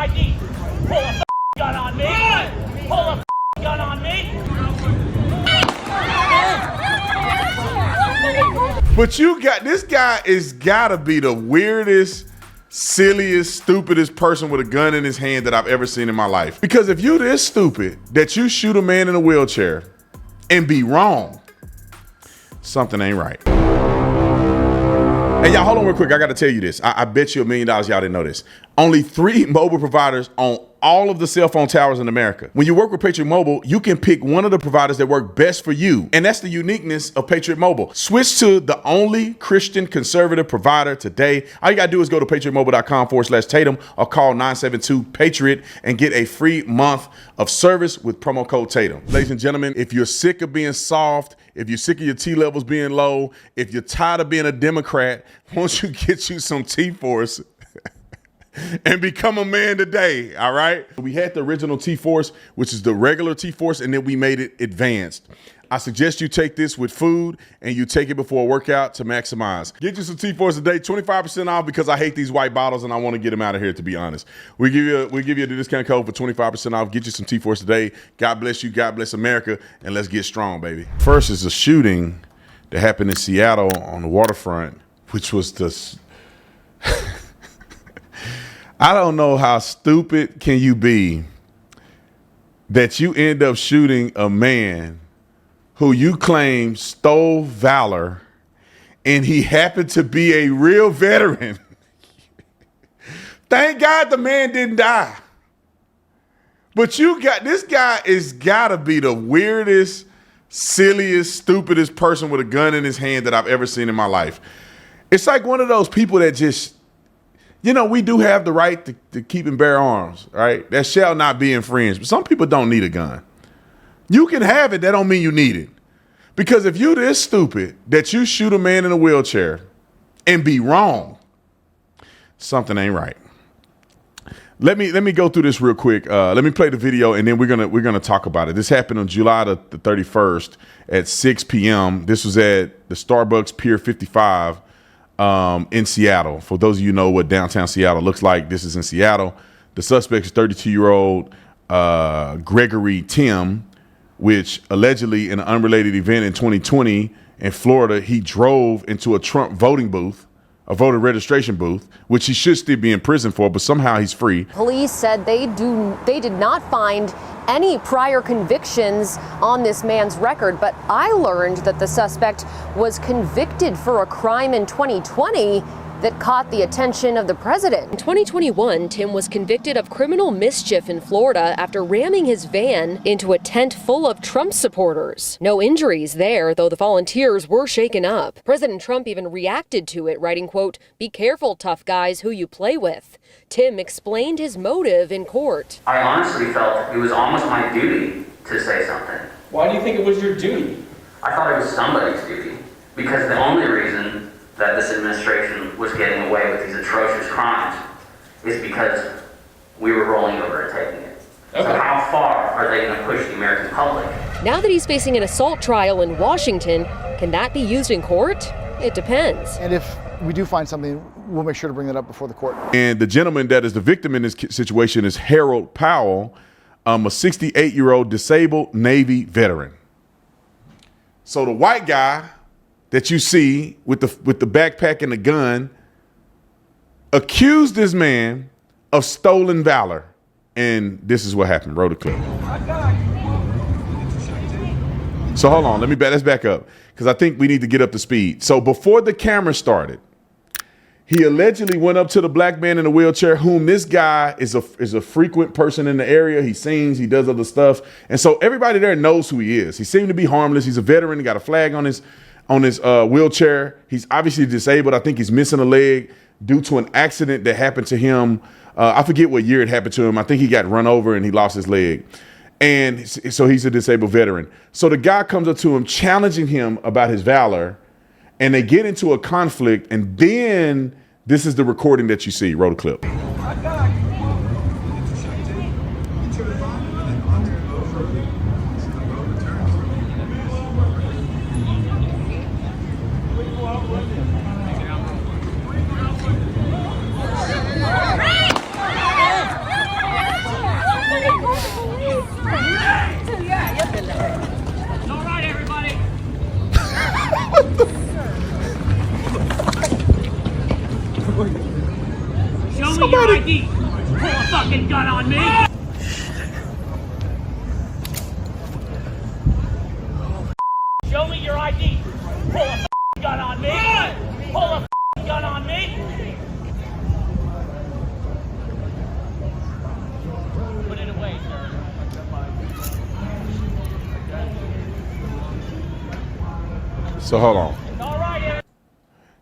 ID. Pull a gun on me. Pull a gun on me. But this guy is gotta be the weirdest, silliest, stupidest person with a gun in his hand that I've ever seen in my life. Because if you this stupid that you shoot a man in a wheelchair and be wrong, something ain't right. Hey, y'all, hold on real quick. I got to tell you this. I bet you $1 million y'all didn't know this. Only 3 mobile providers on all of the cell phone towers in America. When you work with Patriot Mobile, you can pick one of the providers that work best for you. And that's the uniqueness of Patriot Mobile. Switch to the only Christian conservative provider today. All you got to do is go to patriotmobile.com/Tatum or call 972-PATRIOT and get a free month of service with promo code Tatum. Ladies and gentlemen, if you're sick of being soft, if you're sick of your T levels being low, if you're tired of being a Democrat, won't you get you some T-Force and become a man today, all right? We had the original T-Force, which is the regular T-Force, and then we made it advanced. I suggest you take this with food and you take it before a workout to maximize. Get you some T-Force today, 25% off, because I hate these white bottles and I want to get them out of here, to be honest. We give you a discount code for 25% off. Get you some T-Force today. God bless you, God bless America, and let's get strong, baby. First is a shooting that happened in Seattle on the Waterfront, which was the... I don't know how stupid can you be that you end up shooting a man who you claim stole valor, and he happened to be a real veteran. Thank God the man didn't die. But this guy is gotta be the weirdest, silliest, stupidest person with a gun in his hand that I've ever seen in my life. It's like one of those people that just, you know, we do have the right to keep and bear arms, right? That shall not be infringed. But some people don't need a gun. You can have it. That don't mean you need it. Because if you this stupid that you shoot a man in a wheelchair and be wrong, something ain't right. Let me go through this real quick. Let me play the video, and then we're gonna talk about it. This happened on July the 31st at 6 p.m. This was at the Starbucks Pier 55 in Seattle. For those of you who know what downtown Seattle looks like, this is in Seattle. The suspect is 32-year-old Gregory Tim, which allegedly in an unrelated event in 2020 in Florida, he drove into a Trump voting booth, a voter registration booth, which he should still be in prison for, but somehow he's free. Police said they did not find any prior convictions on this man's record, but I learned that the suspect was convicted for a crime in 2020 that caught the attention of the president. In 2021, Tim was convicted of criminal mischief in Florida after ramming his van into a tent full of Trump supporters. No injuries there, though the volunteers were shaken up. President Trump even reacted to it, writing, quote, "Be careful, tough guys, who you play with." Tim explained his motive in court. I honestly felt it was almost my duty to say something. Why do you think it was your duty? I thought it was somebody's duty, because the only reason that this administration was getting away with these atrocious crimes is because we were rolling over and taking it. Okay. So how far are they going to push the American public? Now that he's facing an assault trial in Washington, can that be used in court? It depends. And if we do find something, we'll make sure to bring that up before the court. And the gentleman that is the victim in this situation is Harold Powell, a 68-year-old disabled Navy veteran. So the white guy that you see with the backpack and the gun accused this man of stolen valor. And this is what happened. Roll the clip. So hold on, let's back up, because I think we need to get up to speed. So before the camera started, he allegedly went up to the black man in a wheelchair, whom this guy is a frequent person in the area. He sings, he does other stuff. And so everybody there knows who he is. He seemed to be harmless. He's a veteran. He got a flag on his wheelchair. He's obviously disabled. I think he's missing a leg due to an accident that happened to him. I forget what year it happened to him. I think he got run over and he lost his leg. And so he's a disabled veteran. So the guy comes up to him, challenging him about his valor, and they get into a conflict. And then this is the recording that you see. Roll the clip. Somebody. ID. Pull a fucking gun on me. Show me your ID. Pull a fucking gun on me. Pull a fucking gun on me. Put it away, sir. So hold on. All right, Eric.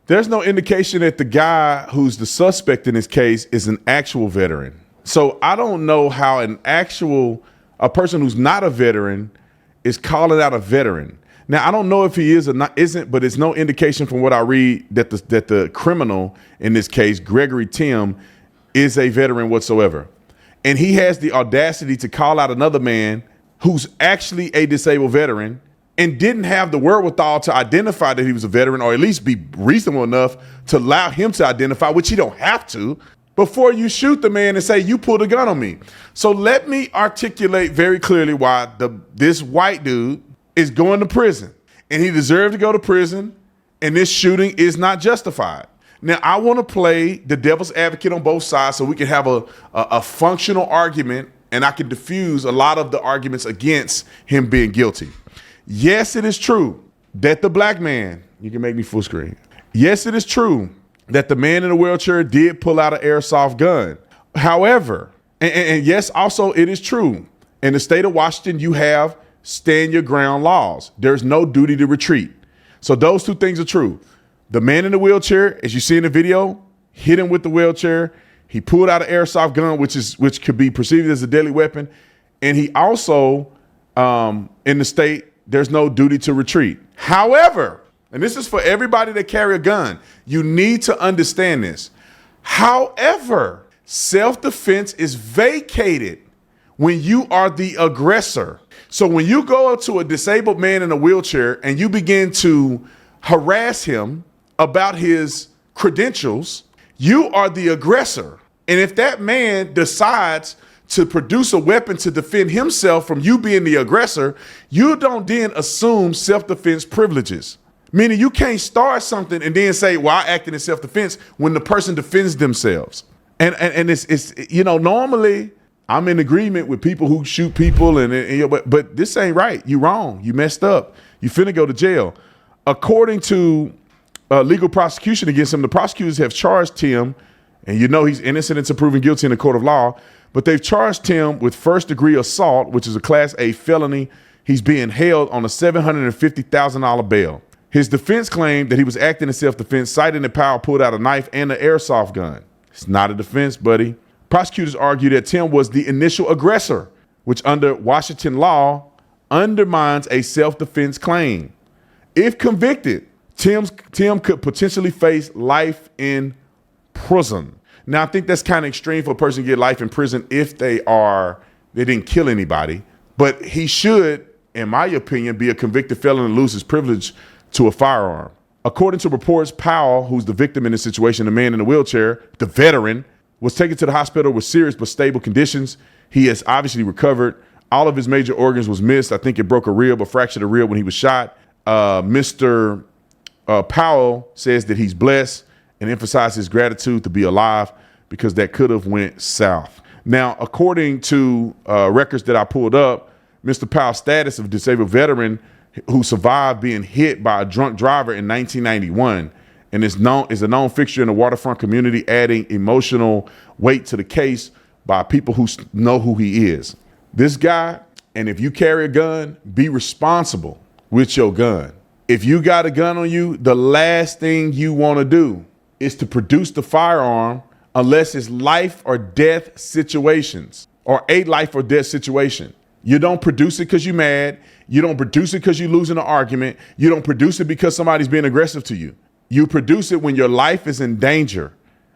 There's no indication that the guy who's the suspect in this case is an actual veteran. So I don't know how a person who's not a veteran is calling out a veteran. Now, I don't know if he is or not, isn't, but it's no indication from what I read that the criminal in this case, Gregory Tim, is a veteran whatsoever. And he has the audacity to call out another man who's actually a disabled veteran and didn't have the wherewithal to identify that he was a veteran, or at least be reasonable enough to allow him to identify, which he don't have to, before you shoot the man and say, you pulled a gun on me. So let me articulate very clearly why this white dude is going to prison, and he deserved to go to prison, and this shooting is not justified. Now, I want to play the devil's advocate on both sides so we can have a functional argument, and I can diffuse a lot of the arguments against him being guilty. Yes, it is true that the black man, you can make me full screen. Yes, it is true that the man in the wheelchair did pull out an airsoft gun. However, and yes, also it is true, in the state of Washington, you have stand your ground laws. There's no duty to retreat. So those two things are true. The man in the wheelchair, as you see in the video, hit him with the wheelchair. He pulled out an airsoft gun, which could be perceived as a deadly weapon. And he also, in the state, there's no duty to retreat. However, and this is for everybody that carry a gun, you need to understand this. However, self-defense is vacated when you are the aggressor. So when you go up to a disabled man in a wheelchair and you begin to harass him about his credentials, you are the aggressor. And if that man decides to produce a weapon to defend himself from you being the aggressor, you don't then assume self-defense privileges. Meaning you can't start something and then say, well, I acted in self-defense when the person defends themselves. And it's normally I'm in agreement with people who shoot people, but this ain't right. You wrong. You messed up. You finna go to jail. According to legal prosecution against him, the prosecutors have charged Tim, and he's innocent until proven guilty in a court of law, but they've charged Tim with first-degree assault, which is a Class A felony. He's being held on a $750,000 bail. His defense claimed that he was acting in self-defense, citing that Powell pulled out a knife and an airsoft gun. It's not a defense, buddy. Prosecutors argue that Tim was the initial aggressor, which under Washington law undermines a self-defense claim. If convicted, Tim could potentially face life in prison. Now, I think that's kind of extreme for a person to get life in prison if they didn't kill anybody, but he should, in my opinion, be a convicted felon and lose his privilege to a firearm. According to reports, Powell, who's the victim in this situation, the man in the wheelchair, the veteran, was taken to the hospital with serious but stable conditions. He has obviously recovered. All of his major organs was missed. I think it broke a rib or fractured a rib when he was shot. Mr. Powell says that he's blessed and emphasized his gratitude to be alive because that could have went south. Now, according to records that I pulled up, Mr. Powell's status of disabled veteran who survived being hit by a drunk driver in 1991 and is a known fixture in the Waterfront community, adding emotional weight to the case by people who know who he is. This guy, and if you carry a gun, be responsible with your gun. If you got a gun on you, the last thing you want to do is to produce the firearm unless it's life or death situations or a life or death situation. You don't produce it because you're mad. You don't produce it because you're losing an argument. You don't produce it because somebody's being aggressive to you. You produce it when your life is in danger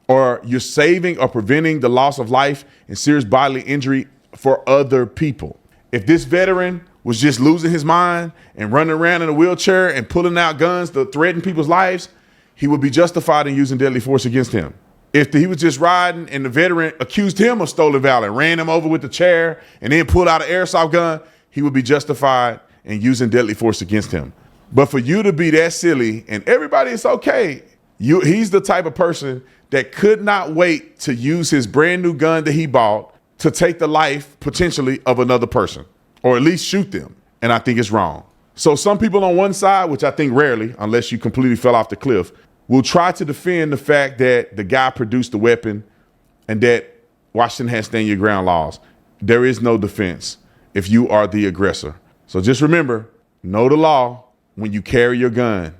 or you're saving or preventing the loss of life and serious bodily injury for other people. If this veteran was just losing his mind and running around in a wheelchair and pulling out guns to threaten people's lives, he would be justified in using deadly force against him. If he was just riding and the veteran accused him of stolen valor, ran him over with the chair, and then pulled out an airsoft gun, he would be justified in using deadly force against him. But for you to be that silly, and everybody is okay, he's the type of person that could not wait to use his brand new gun that he bought to take the life, potentially, of another person, or at least shoot them. And I think it's wrong. So some people on one side, which I think rarely, unless you completely fell off the cliff, will try to defend the fact that the guy produced the weapon and that Washington has stand your ground laws. There is no defense if you are the aggressor. So just remember, know the law when you carry your gun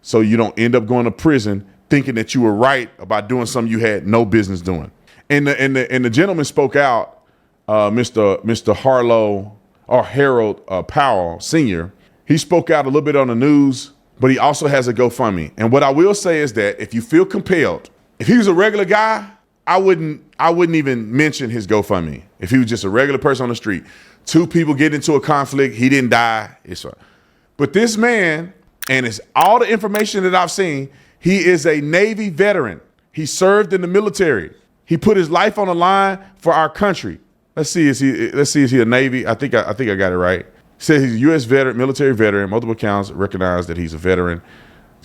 so you don't end up going to prison thinking that you were right about doing something you had no business doing. And the gentleman spoke out, Mr. Harlow or Harold Powell Sr. He spoke out a little bit on the news, but he also has a GoFundMe. And what I will say is that if you feel compelled, if he was a regular guy, I wouldn't even mention his GoFundMe. If he was just a regular person on the street, two people get into a conflict, he didn't die, it's fine. But this man, and it's all the information that I've seen, he is a Navy veteran. He served in the military. He put his life on the line for our country. Let's see, is he a Navy? I think I got it right. He says he's a U.S. veteran, military veteran. Multiple accounts recognize that he's a veteran.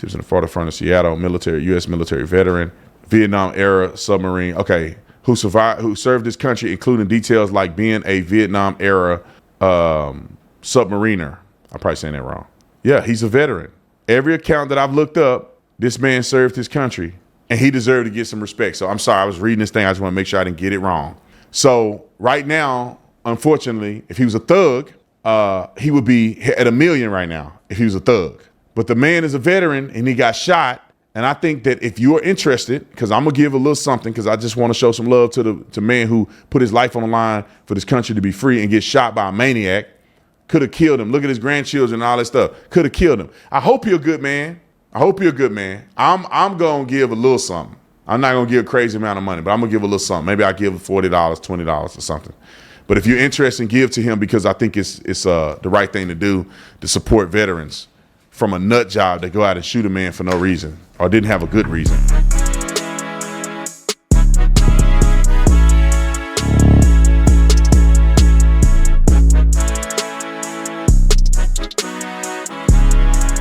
He was in the Waterfront of Seattle, U.S. military veteran, Vietnam era submarine. Okay, who served his country, including details like being a Vietnam era submariner. I'm probably saying that wrong. Yeah, he's a veteran. Every account that I've looked up, this man served his country, and he deserved to get some respect. So I'm sorry, I was reading this thing. I just want to make sure I didn't get it wrong. So right now, unfortunately, if he was a thug, he would be at $1 million right now if he was a thug. But the man is a veteran, and he got shot. And I think that if you are interested, because I'm going to give a little something, because I just want to show some love to the man who put his life on the line for this country to be free and get shot by a maniac. Could have killed him. Look at his grandchildren and all that stuff. Could have killed him. I hope you're a good man. I'm going to give a little something. I'm not going to give a crazy amount of money, but I'm going to give a little something. Maybe I'll give $40, $20 or something. But if you're interested, give to him, because I think it's the right thing to do to support veterans from a nut job that go out and shoot a man for no reason or didn't have a good reason.